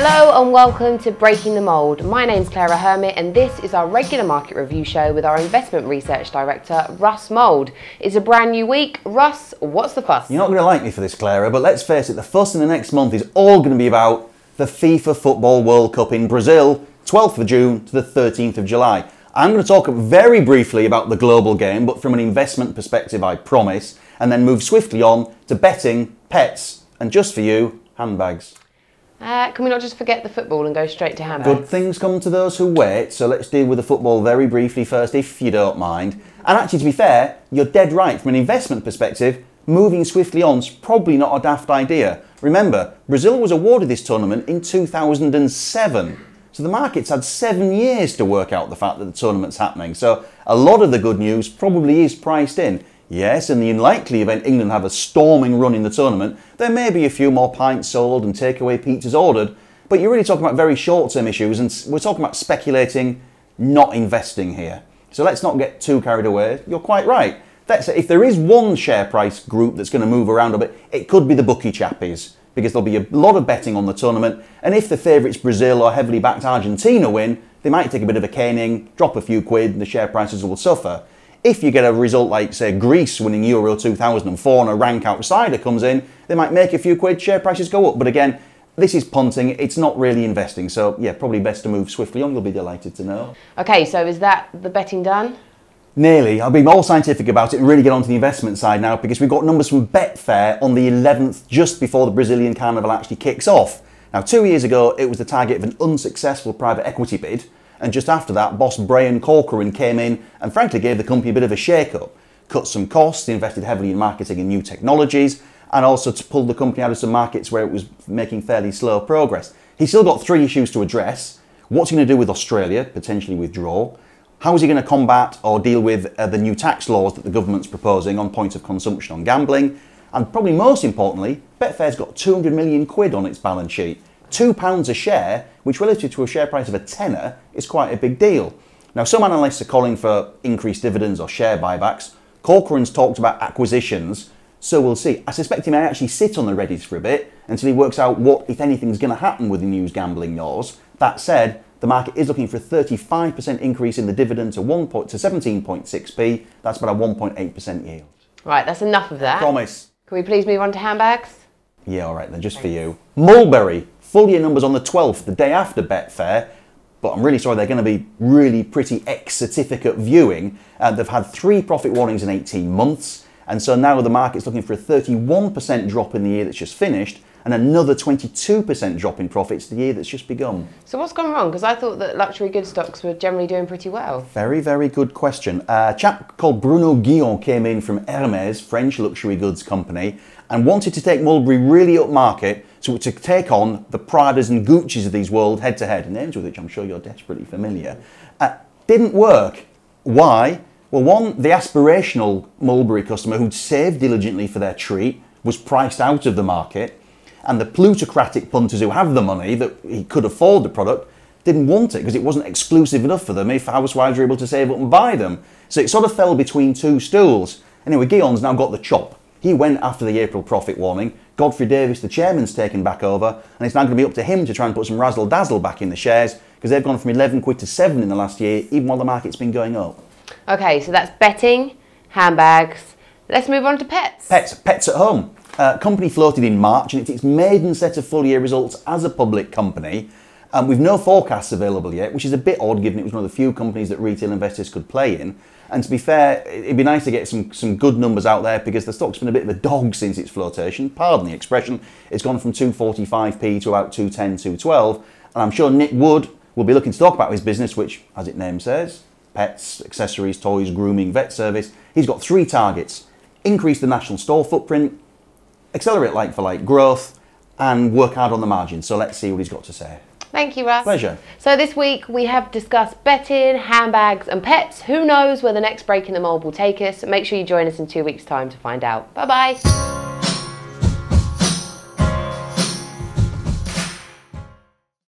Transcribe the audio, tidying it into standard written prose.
Hello and welcome to Breaking the Mould. My name's Clara Hermit and this is our regular market review show with our investment research director, Russ Mould. It's a brand new week. Russ, what's the fuss? You're not going to like me for this, Clara, but let's face it, the fuss in the next month is all going to be about the FIFA Football World Cup in Brazil, 12th of June to the 13th of July. I'm going to talk very briefly about the global game, but from an investment perspective, I promise, and then move swiftly on to betting, pets, and just for you, handbags. Can we not just forget the football and go straight to handbags? Good things come to those who wait, so let's deal with the football very briefly first, if you don't mind. And actually, to be fair, you're dead right. From an investment perspective, moving swiftly on is probably not a daft idea. Remember, Brazil was awarded this tournament in 2007. So the market's had 7 years to work out the fact that the tournament's happening. So a lot of the good news probably is priced in. Yes, in the unlikely event England have a storming run in the tournament, there may be a few more pints sold and takeaway pizzas ordered, but you're really talking about very short-term issues, and we're talking about speculating, not investing here. So let's not get too carried away. You're quite right. If there is one share price group that's going to move around a bit, it could be the bookie chappies, because there'll be a lot of betting on the tournament, and if the favourites Brazil or heavily backed Argentina win, they might take a bit of a caning, drop a few quid, and the share prices will suffer. If you get a result like, say, Greece winning Euro 2004 and a rank outsider comes in, they might make a few quid, share prices go up. But again, this is punting, it's not really investing. So yeah, probably best to move swiftly on, you'll be delighted to know. Okay, so is that the betting done? Nearly. I'll be more scientific about it and really get onto the investment side now, because we've got numbers from Betfair on the 11th, just before the Brazilian Carnival actually kicks off. Now, 2 years ago, it was the target of an unsuccessful private equity bid. And just after that, boss Brian Corcoran came in and frankly gave the company a bit of a shake-up. Cut some costs, invested heavily in marketing and new technologies, and also to pull the company out of some markets where it was making fairly slow progress. He's still got 3 issues to address. What's he going to do with Australia, potentially withdraw? How is he going to combat or deal with the new tax laws that the government's proposing on points of consumption on gambling? And probably most importantly, Betfair's got 200 million quid on its balance sheet. £2 a share, which relative to a share price of a tenner is quite a big deal. Now, some analysts are calling for increased dividends or share buybacks. Corcoran's talked about acquisitions, so we'll see. I suspect he may actually sit on the readies for a bit until he works out what, if anything, is going to happen with the news gambling laws. That said, the market is looking for a 35% increase in the dividend to 17.6p. That's about a 1.8% yield. Right, that's enough of that. Promise. Can we please move on to handbags? Yeah, all right then, just for you. Mulberry. Full year numbers on the 12th, the day after Betfair, but I'm really sorry, they're going to be really pretty ex-certificate viewing. They've had 3 profit warnings in 18 months, and so now the market's looking for a 31% drop in the year that's just finished, and another 22% drop in profits the year that's just begun. So what's gone wrong? Because I thought that luxury goods stocks were generally doing pretty well. Very, very good question. A chap called Bruno Guillon came in from Hermès, French luxury goods company, and wanted to take Mulberry really upmarket, so to take on the Pradas and Gucci's of these world head-to-head, names with which I'm sure you're desperately familiar. Didn't work. Why? Well, one, the aspirational Mulberry customer who'd saved diligently for their treat was priced out of the market, and the plutocratic punters who have the money that he could afford the product didn't want it because it wasn't exclusive enough for them if housewives were able to save up and buy them. So it sort of fell between two stools. Anyway, Guillon's now got the chop. He went after the April profit warning. Godfrey Davis, the chairman's taken back over, and it's now going to be up to him to try and put some razzle-dazzle back in the shares, because they've gone from 11 quid to 7 in the last year, even while the market's been going up. Okay, so that's betting, handbags. Let's move on to pets. Pets at home. Company floated in March, and it's its maiden set of full year results as a public company. With no forecasts available yet, which is a bit odd given it was one of the few companies that retail investors could play in. And to be fair, it'd be nice to get some good numbers out there, because the stock's been a bit of a dog since its flotation. Pardon the expression. It's gone from 245p to about 210, 212. And I'm sure Nick Wood will be looking to talk about his business, which, as its name says, pets, accessories, toys, grooming, vet service. He's got 3 targets: increase the national store footprint, accelerate like-for-like growth, and work hard on the margin. So let's see what he's got to say. Thank you, Russ. Pleasure. So this week we have discussed betting, handbags and pets. Who knows where the next Breaking the Mould will take us? Make sure you join us in 2 weeks' time to find out. Bye-bye.